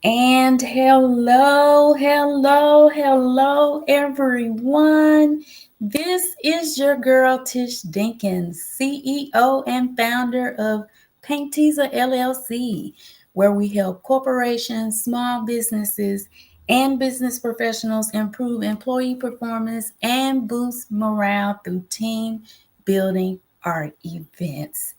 And hello, everyone. This is your girl, Tish Dinkins, CEO and founder of Paintiza LLC, where we help corporations, small businesses, and business professionals improve employee performance and boost morale through team building art events.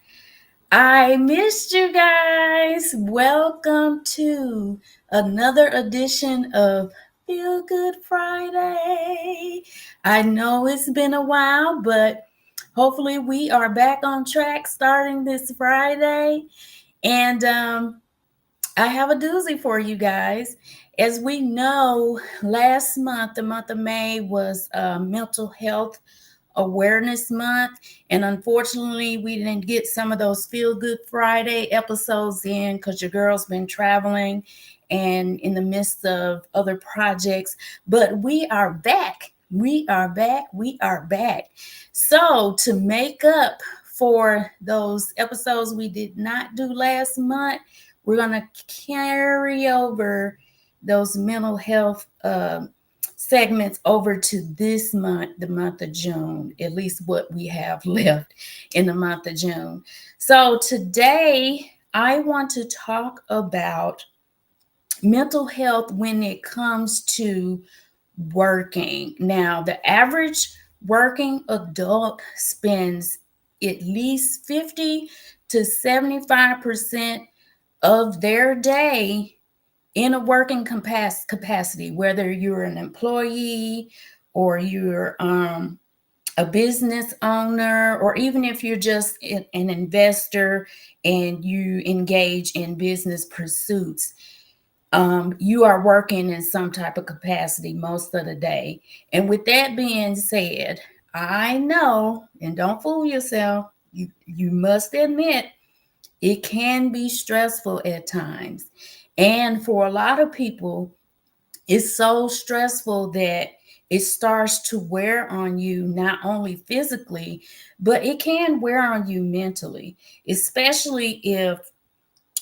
I missed you guys. Welcome to another edition of Feel Good Friday. I know it's been a while, but hopefully we are back on track starting this Friday. And I have a doozy for you guys. As we know, last month, the month of May, was Mental Health Awareness Month. And unfortunately, we didn't get some of those Feel Good Friday episodes in because your girl's been traveling and in the midst of other projects. But we are back. We are back. We are back. So, to make up for those episodes we did not do last month, we're going to carry over those mental health segments over to this month, the month of June, at least what we have left in the month of June. So today, I want to talk about mental health when it comes to working. Now, the average working adult spends at least 50 to 75% of their day in a working capacity, whether you're an employee or you're a business owner, or even if you're just an investor and you engage in business pursuits. You are working in some type of capacity most of the day. And with that being said, I know, and don't fool yourself, you must admit it can be stressful at times. And for a lot of people, it's so stressful that it starts to wear on you, not only physically, but it can wear on you mentally, especially if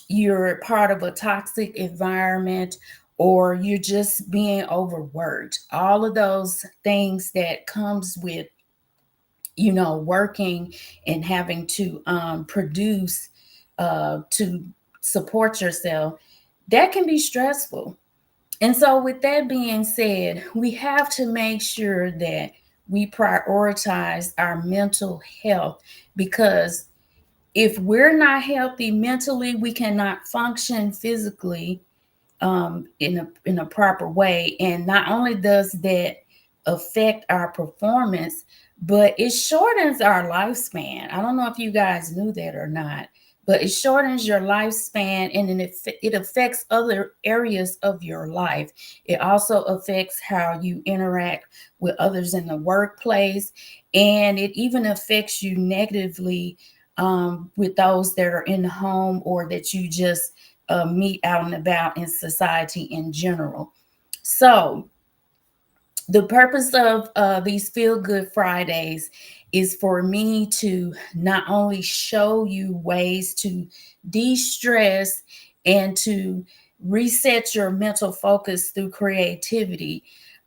you're part of a toxic environment or you're just being overworked. All of those things that comes with, working and having to produce to support yourself, that can be stressful. And so, with that being said, we have to make sure that we prioritize our mental health, because if we're not healthy mentally, we cannot function physically in a proper way. And not only does that affect our performance, but it shortens our lifespan. I don't know if you guys knew that or not, but it shortens your lifespan, and then it affects other areas of your life. It also affects how you interact with others in the workplace, and it even affects you negatively with those that are in the home or that you just meet out and about in society in general. So, the purpose of these Feel Good Fridays is for me to not only show you ways to de stress and to reset your mental focus through creativity,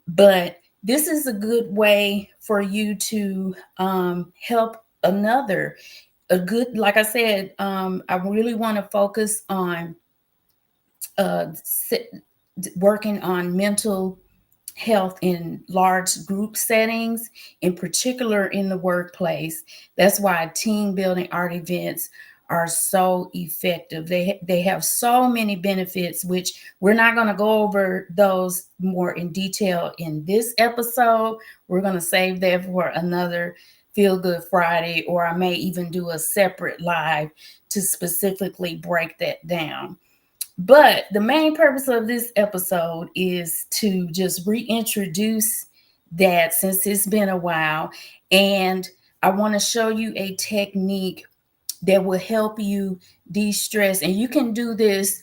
but this is a good way for you to help another. A good, like I said, I really want to focus on uh, working on mental health in large group settings, in particular in the workplace. That's why team building art events are so effective. They have so many benefits, which we're not going to go over those more in detail in this episode. We're going to save that for another Feel Good Friday, or I may even do a separate live to specifically break that down. But the main purpose of this episode is to just reintroduce that, since it's been a while. And I want to show you a technique that will help you de stress. And you can do this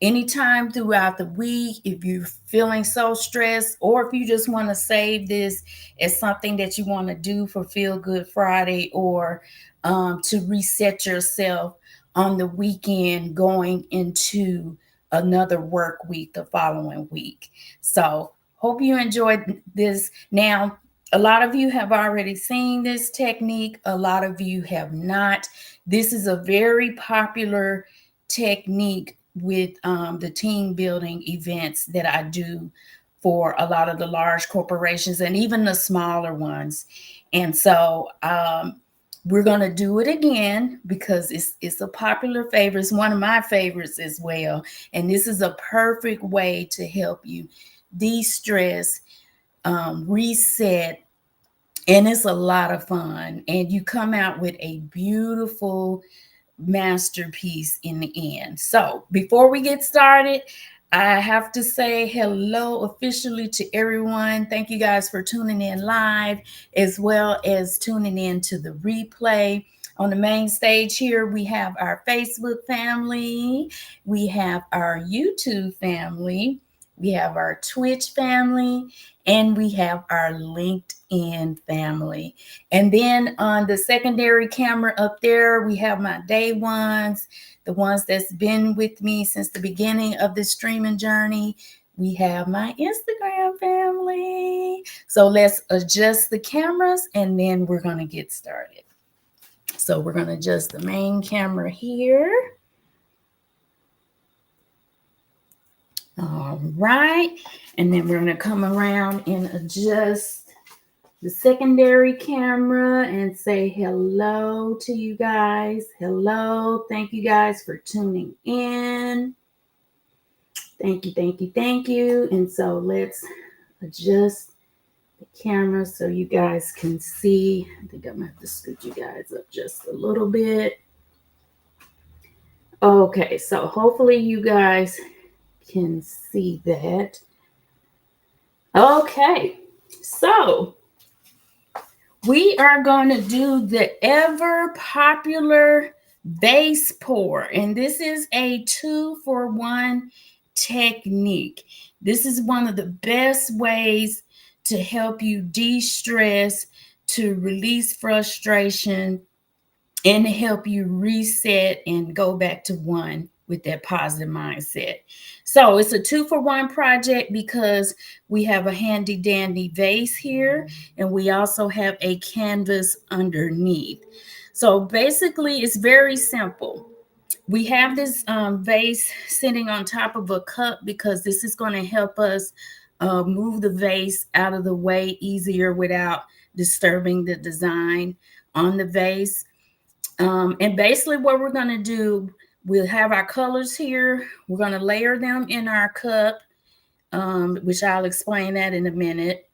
anytime throughout the week if you're feeling so stressed, or if you just want to save this as something that you want to do for Feel Good Friday, or to reset yourself on the weekend going into another work week the following week. So hope you enjoyed this. Now, a lot of you have already seen this technique, a lot of you have not. This is a very popular technique with the team building events that I do for a lot of the large corporations and even the smaller ones. And so we're going to do it again because it's a popular favorite. It's one of my favorites as well. And this is a perfect way to help you de-stress, reset, and it's a lot of fun. And you come out with a beautiful masterpiece in the end. So before we get started, I have to say hello officially to everyone. Thank you guys for tuning in live as well as tuning in to the replay. On the main stage here, we have our Facebook family, we have our YouTube family, we have our Twitch family, and we have our LinkedIn family. And then on the secondary camera up there, we have my day ones, the ones that's been with me since the beginning of this streaming journey. We have my Instagram family. So let's adjust the cameras and then we're going to get started. So we're going to adjust the main camera here. All right. And then we're going to come around and adjust the secondary camera and say hello to you guys. Hello. Thank you guys for tuning in. Thank you, thank you, thank you. And so let's adjust the camera so you guys can see. I think I'm going to have to scoot you guys up just a little bit. Okay, so hopefully you guys can see that. Okay, so we are going to do the ever popular vase pour, and this is a 2-for-1 technique. This is one of the best ways to help you de-stress, to release frustration, and to help you reset and go back to one with that positive mindset. So it's a 2-for-1 project because we have a handy dandy vase here and we also have a canvas underneath. So basically it's very simple. We have this vase sitting on top of a cup because this is going to help us move the vase out of the way easier without disturbing the design on the vase. And basically what we're going to do, we'll have our colors here. We're going to layer them in our cup, which I'll explain that in a minute.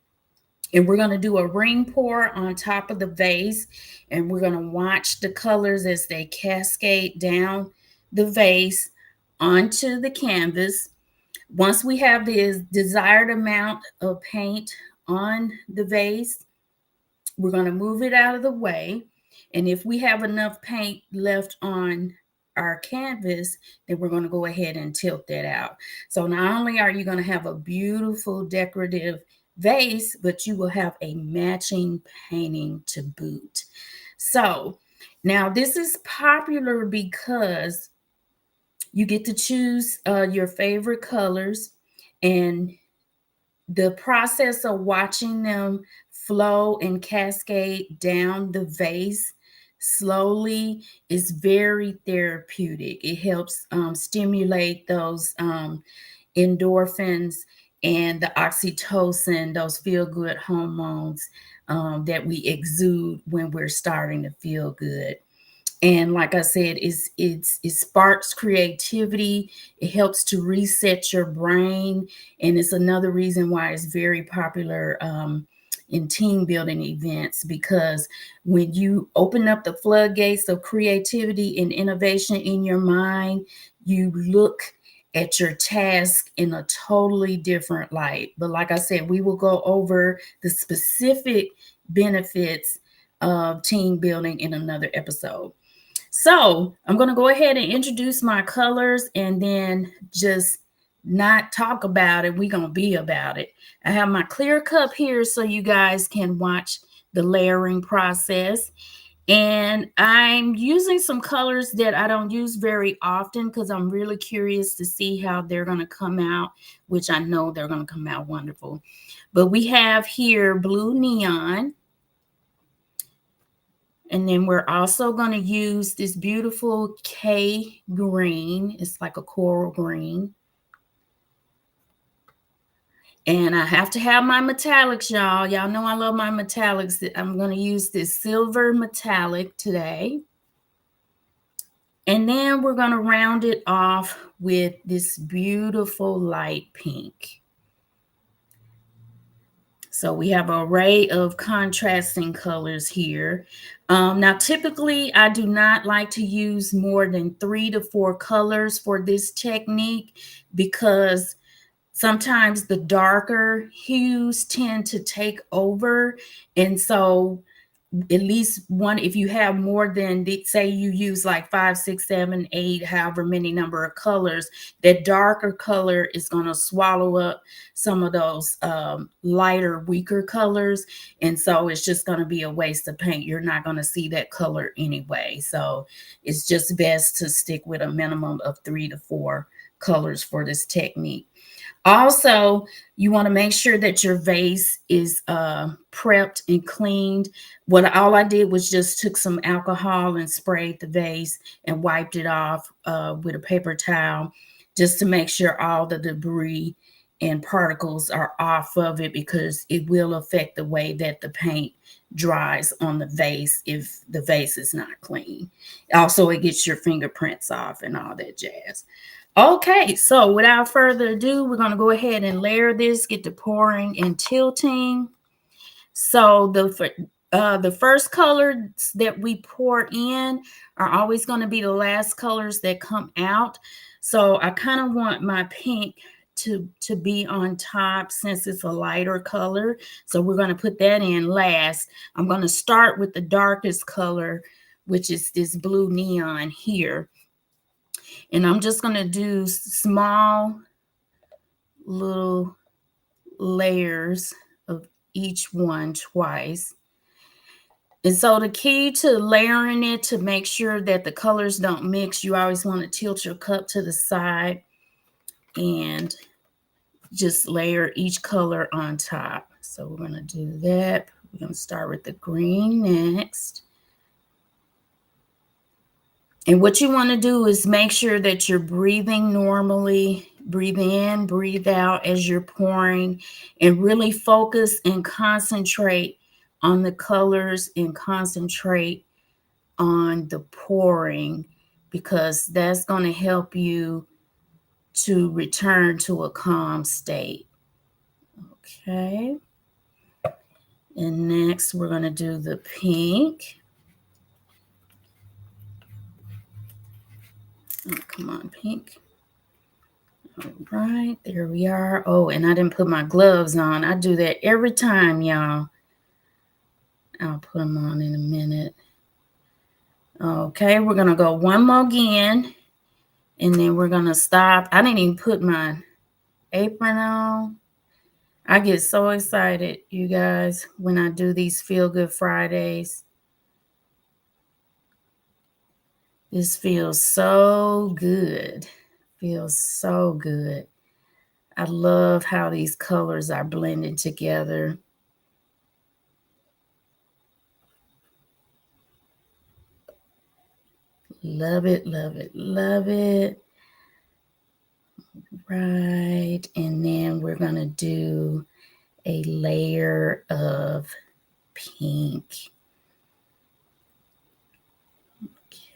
And we're going to do a ring pour on top of the vase. And we're going to watch the colors as they cascade down the vase onto the canvas. Once we have the desired amount of paint on the vase, we're going to move it out of the way. And if we have enough paint left on our canvas, then we're going to go ahead and tilt that out. So not only are you going to have a beautiful decorative vase, but you will have a matching painting to boot. So now this is popular because you get to choose your favorite colors, and the process of watching them flow and cascade down the vase slowly is very therapeutic. It helps stimulate those endorphins and the oxytocin, those feel-good hormones that we exude when we're starting to feel good. And like I said, it sparks creativity. It helps to reset your brain. And it's another reason why it's very popular in team building events, because when you open up the floodgates of creativity and innovation in your mind, you look at your task in a totally different light. But like I said, we will go over the specific benefits of team building in another episode. So I'm going to go ahead and introduce my colors and then just not talk about it. We're going to be about it. I have my clear cup here so you guys can watch the layering process. And I'm using some colors that I don't use very often because I'm really curious to see how they're going to come out, which I know they're going to come out wonderful. But we have here blue neon. And then we're also going to use this beautiful K green. It's like a coral green. And I have to have my metallics, y'all. Y'all know I love my metallics. I'm going to use this silver metallic today. And then we're going to round it off with this beautiful light pink. So we have an array of contrasting colors here. Now, typically, I do not like to use more than 3 to 4 colors for this technique because sometimes the darker hues tend to take over. And so at least one, if you have more than, say you use like 5, 6, 7, 8, however many number of colors, that darker color is going to swallow up some of those lighter, weaker colors. And so it's just going to be a waste of paint. You're not going to see that color anyway. So it's just best to stick with a minimum of 3 to 4 colors for this technique. Also, you want to make sure that your vase is prepped and cleaned. All I did was just took some alcohol and sprayed the vase and wiped it off with a paper towel just to make sure all the debris and particles are off of it, because it will affect the way that the paint dries on the vase if the vase is not clean. Also, it gets your fingerprints off and all that jazz. Okay, so without further ado, we're going to go ahead and layer this, get to pouring and tilting. So the first colors that we pour in are always going to be the last colors that come out. So I kind of want my pink to be on top since it's a lighter color. So we're going to put that in last. I'm going to start with the darkest color, which is this blue neon here. And I'm just going to do small little layers of each one twice. And so the key to layering it, to make sure that the colors don't mix, you always want to tilt your cup to the side and just layer each color on top. So we're going to do that. We're going to start with the green next. And what you want to do is make sure that you're breathing normally. Breathe in, breathe out as you're pouring, and really focus and concentrate on the colors and concentrate on the pouring, because that's going to help you to return to a calm state. Okay. And next we're going to do the pink. Oh, come on, pink. All right, there we are. Oh, and I didn't put my gloves on. I do that every time, y'all. I'll put them on in a minute. Okay, we're going to go one more again, and then we're going to stop. I didn't even put my apron on. I get so excited, you guys, when I do these Feel Good Fridays. This feels so good. Feels so good. I love how these colors are blending together. Love it, love it, love it. Right. And then we're going to do a layer of pink.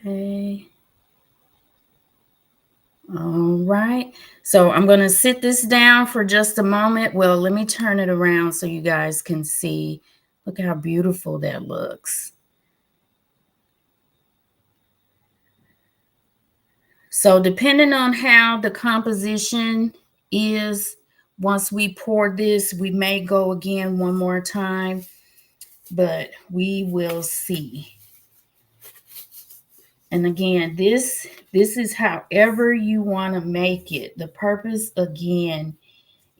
Okay. All right. So I'm going to sit this down for just a moment. Well, let me turn it around so you guys can see. Look how beautiful that looks. So depending on how the composition is, once we pour this, we may go again one more time, but we will see. And again, this is however you want to make it. The purpose, again,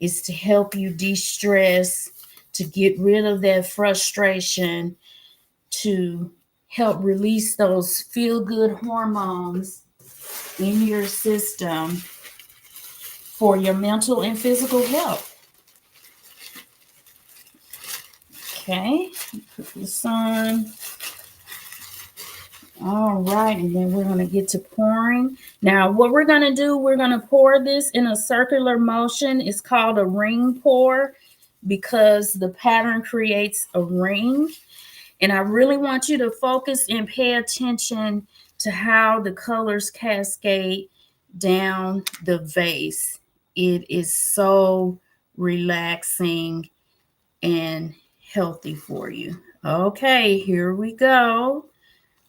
is to help you de-stress, to get rid of that frustration, to help release those feel-good hormones in your system for your mental and physical health. Okay, put this on. All right, and then we're going to get to pouring. Now, what we're going to do, we're going to pour this in a circular motion. It's called a ring pour because the pattern creates a ring. And I really want you to focus and pay attention to how the colors cascade down the vase. It is so relaxing and healthy for you. Okay, here we go.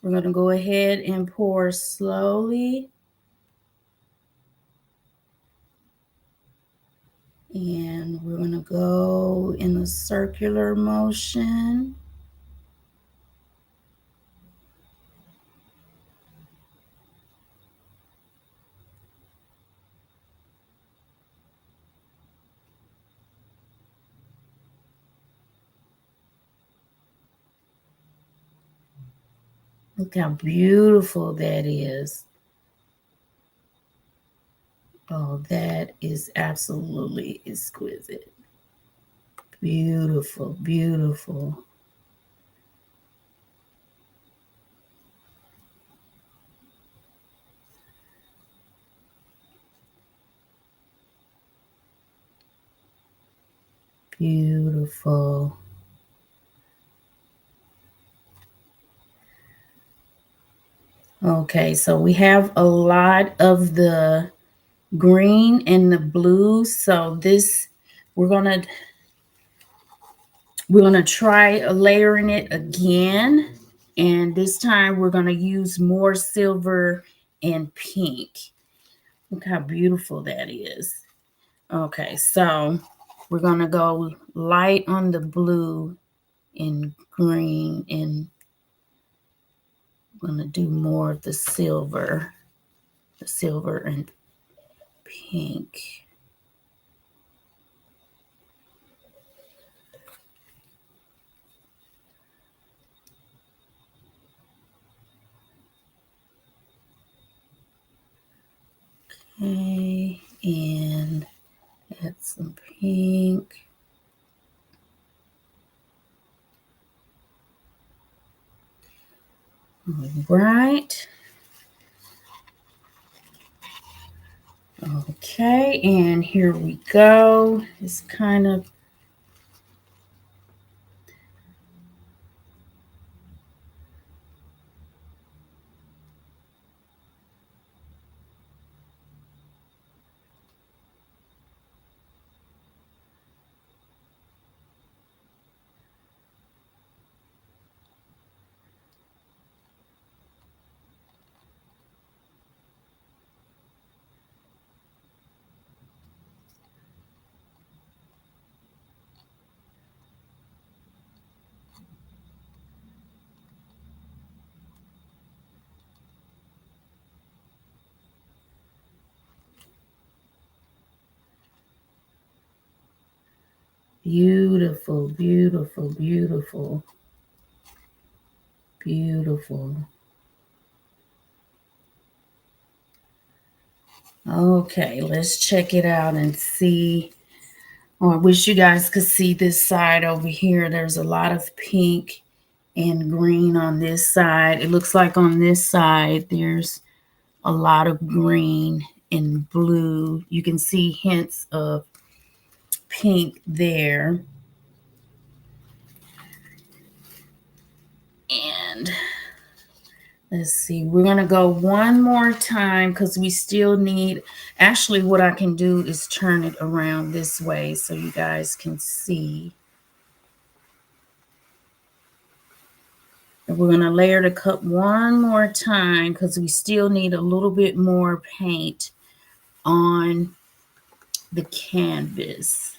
We're going to go ahead and pour slowly. And we're going to go in a circular motion. Look how beautiful that is. Oh, that is absolutely exquisite. Beautiful, beautiful. Beautiful. Okay, so we have a lot of the green and the blue. So this, we're gonna try layering it again. And this time we're gonna use more silver and pink. Look how beautiful that is. Okay, so we're gonna go light on the blue and green, and I'm gonna do more of the silver and pink. Okay, and add some pink. All right. Okay, and here we go. It's kind of beautiful, beautiful, beautiful, beautiful. Okay, let's check it out and see. Oh, I wish you guys could see this side over here. There's a lot of pink and green on this side. It looks like on this side there's a lot of green and blue. You can see hints of pink there. And let's see, we're going to go one more time because we still need, actually what I can do is turn it around this way so you guys can see. And we're going to layer the cup one more time because we still need a little bit more paint on the canvas.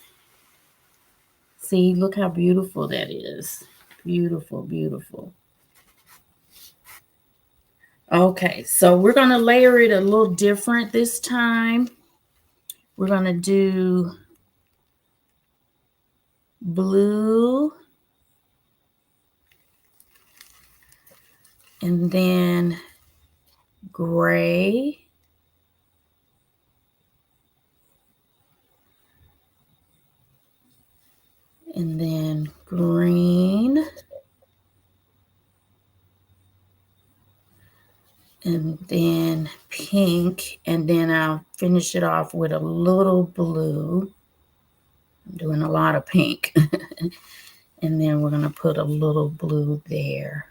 See, look how beautiful that is. Beautiful, beautiful. Okay, so we're going to layer it a little different this time. We're going to do blue, and then gray, and then green, and then pink, and then I'll finish it off with a little blue. I'm doing a lot of pink. And then we're going to put a little blue there.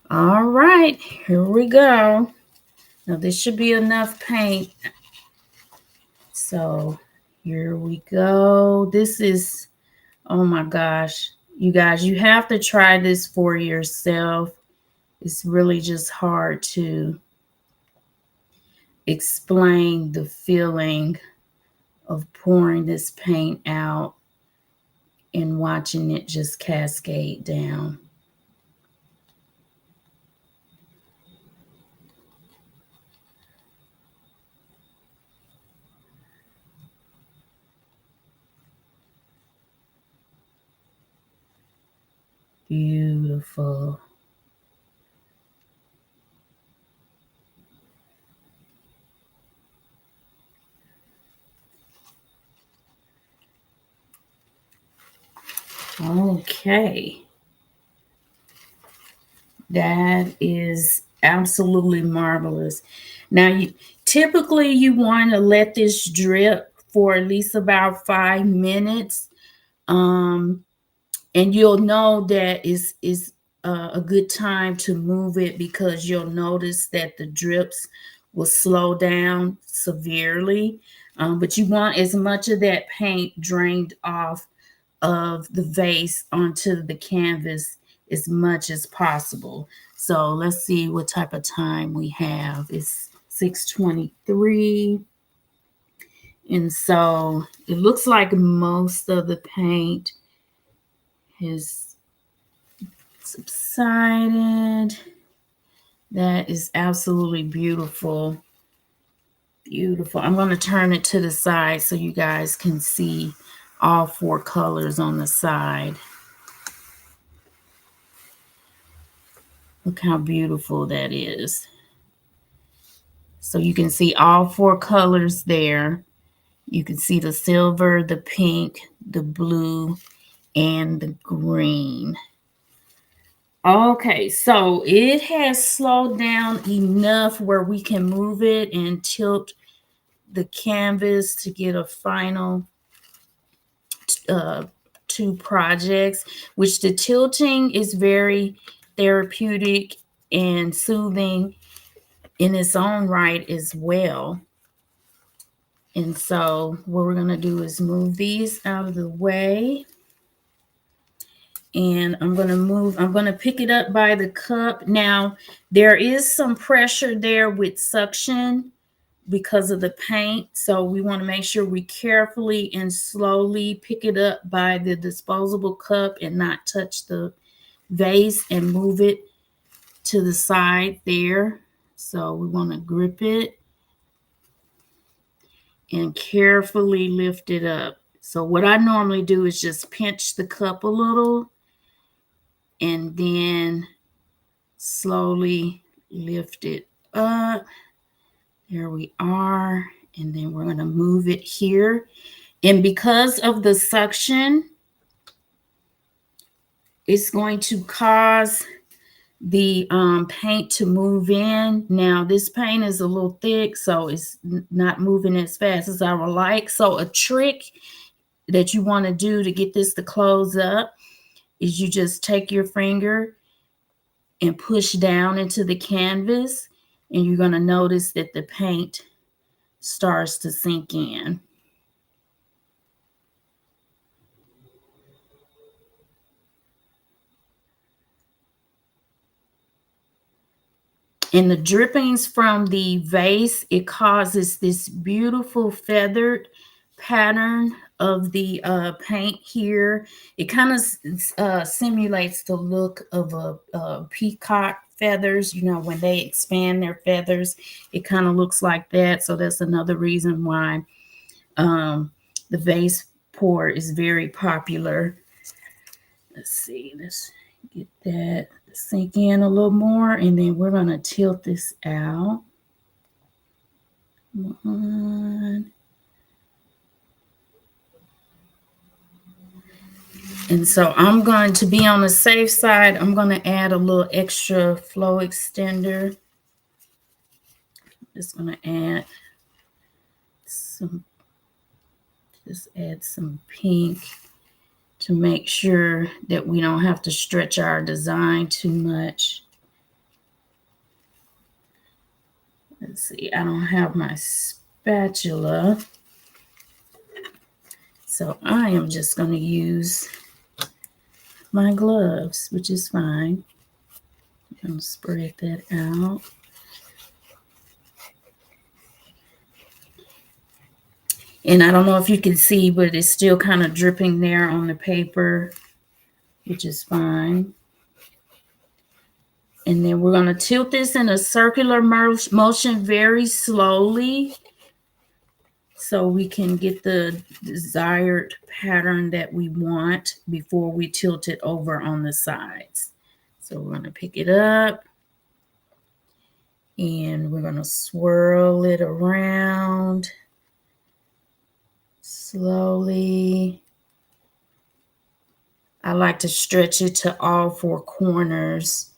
All right, here we go. Now this should be enough paint. So here we go. This is, oh my gosh. You guys, you have to try this for yourself. It's really just hard to explain the feeling of pouring this paint out and watching it just cascade down. Beautiful. Okay. That is absolutely marvelous. Now, typically you want to let this drip for at least about 5 minutes. And you'll know that is a good time to move it because you'll notice that the drips will slow down severely. But you want as much of that paint drained off of the vase onto the canvas as much as possible. So let's see what type of time we have. It's 6:23. And so it looks like most of the paint has subsided. That is absolutely beautiful. Beautiful. I'm going to turn it to the side so you guys can see all four colors on the side. Look how beautiful that is. So you can see all four colors there. You can see the silver, the pink, the blue, and the green. Okay, so it has slowed down enough where we can move it and tilt the canvas to get a final two projects, which the tilting is very therapeutic and soothing in its own right as well. And so what we're going to do is move these out of the way. And I'm going to pick it up by the cup. Now, there is some pressure there with suction because of the paint. So we want to make sure we carefully and slowly pick it up by the disposable cup and not touch the vase and move it to the side there. So we want to grip it and carefully lift it up. So what I normally do is just pinch the cup a little and then slowly lift it up. There we are. And then we're going to move it here. And because of the suction, it's going to cause the paint to move in. Now, this paint is a little thick, so it's not moving as fast as I would like. So a trick that you want to do to get this to close up is you just take your finger and push down into the canvas, and you're going to notice that the paint starts to sink in. And the drippings from the vase, it causes this beautiful feathered pattern of the paint here. It kind of simulates the look of a peacock feathers. You know, when they expand their feathers, it kind of looks like that. So that's another reason why the vase pour is very popular. Let's see this. Get that sink in a little more, and then we're going to tilt this out. One. And so I'm going to be on the safe side. I'm going to add a little extra flow extender. Just going to add some pink to make sure that we don't have to stretch our design too much. Let's see, I don't have my spatula, so I am just going to use my gloves, which is fine. I'm going to spread that out. And I don't know if you can see, but it's still kind of dripping there on the paper, which is fine. And then we're going to tilt this in a circular motion very slowly so we can get the desired pattern that we want before we tilt it over on the sides. So we're going to pick it up and we're going to swirl it around slowly. I like to stretch it to all four corners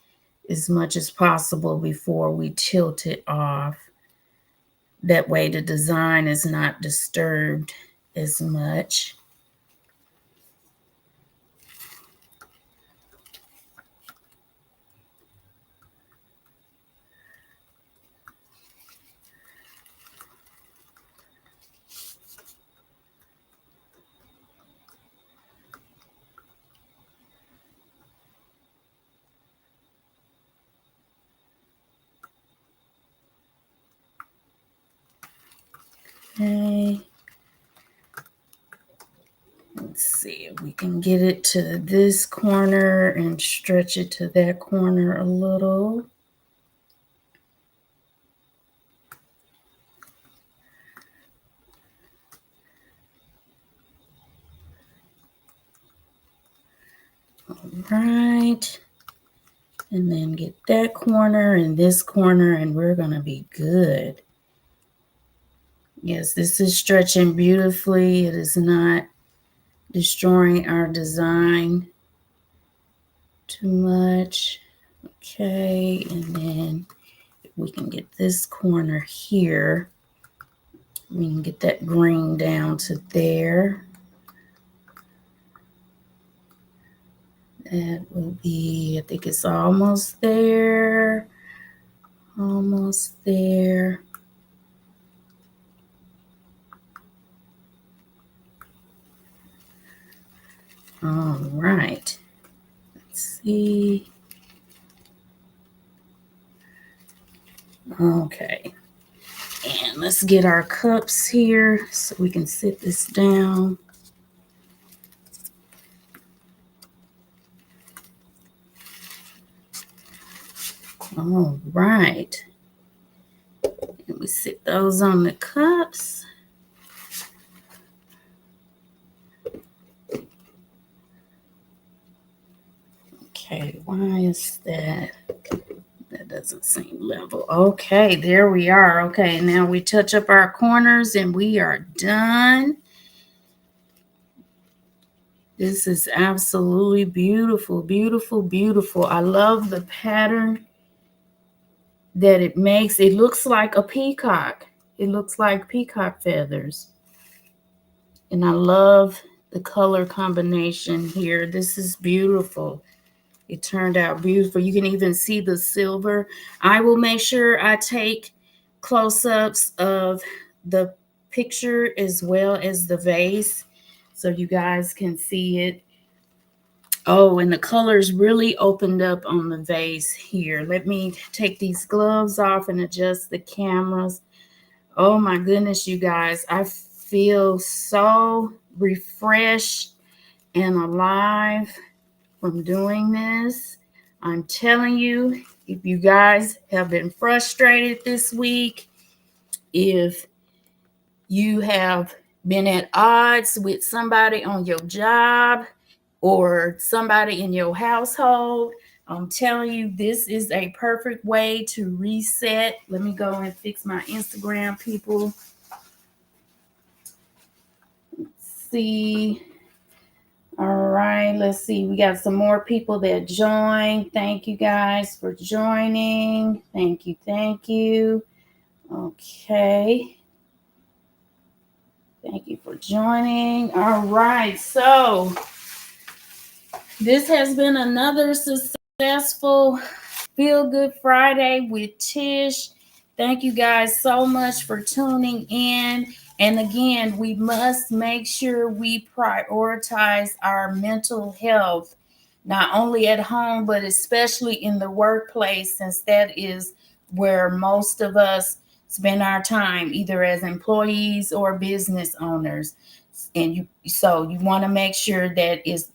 as much as possible before we tilt it off. That way the design is not disturbed as much. Okay. Let's see if we can get it to this corner and stretch it to that corner a little. All right. And then get that corner and this corner, and we're going to be good. Yes, this is stretching beautifully. It is not destroying our design too much. Okay, and then if we can get this corner here, we can get that green down to there. That will be, I think it's almost there. Almost there. All right. Let's see. Okay. And let's get our cups here so we can sit this down. All right. And we sit those on the cups. Okay, why is that? That doesn't seem level. Okay, there we are. Okay, now we touch up our corners and we are done. This is absolutely beautiful, beautiful, beautiful. I love the pattern that it makes. It looks like a peacock. It looks like peacock feathers. And I love the color combination here. This is beautiful. It turned out beautiful. You can even see the silver. I will make sure I take close-ups of the picture as well as the vase so you guys can see it. Oh, and the colors really opened up on the vase here. Let me take these gloves off and adjust the cameras. Oh my goodness, you guys. I feel so refreshed and alive from doing this. I'm telling you, if you guys have been frustrated this week, if you have been at odds with somebody on your job, or somebody in your household. I'm telling you, this is a perfect way to reset. Let me go and fix my Instagram, people. See. All right, let's see. We got some more people that joined. Thank you guys for joining. Thank you. Thank you. Okay. Thank you for joining. All right. So, this has been another successful Feel Good Friday with Tish. Thank you guys so much for tuning in. And again, we must make sure we prioritize our mental health, not only at home, but especially in the workplace, since that is where most of us spend our time, either as employees or business owners. And you want to make sure that is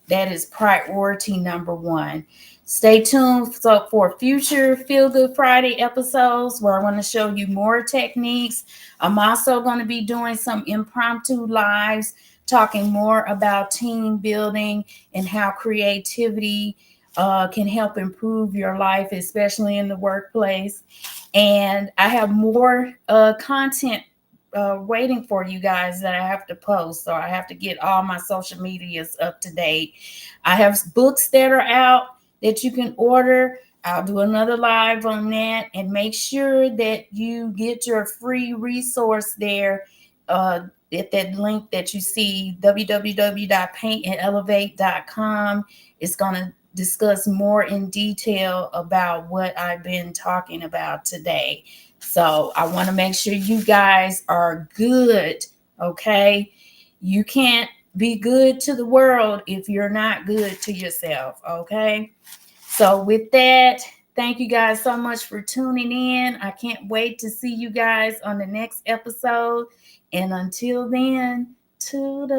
priority number one. Stay tuned for future Feel Good Friday episodes where I want to show you more techniques. I'm also going to be doing some impromptu lives talking more about team building and how creativity can help improve your life, especially in the workplace. And I have more content waiting for you guys that I have to post. So I have to get all my social medias up to date. I have books that are out that you can order. I'll do another live on that, and make sure that you get your free resource there at that link that you see, www.paintandelevate.com. It's going to discuss more in detail about what I've been talking about today. So I want to make sure you guys are good, okay? You can't be good to the world if you're not good to yourself, okay? So with that, thank you guys so much for tuning in. I can't wait to see you guys on the next episode. And until then, toodles.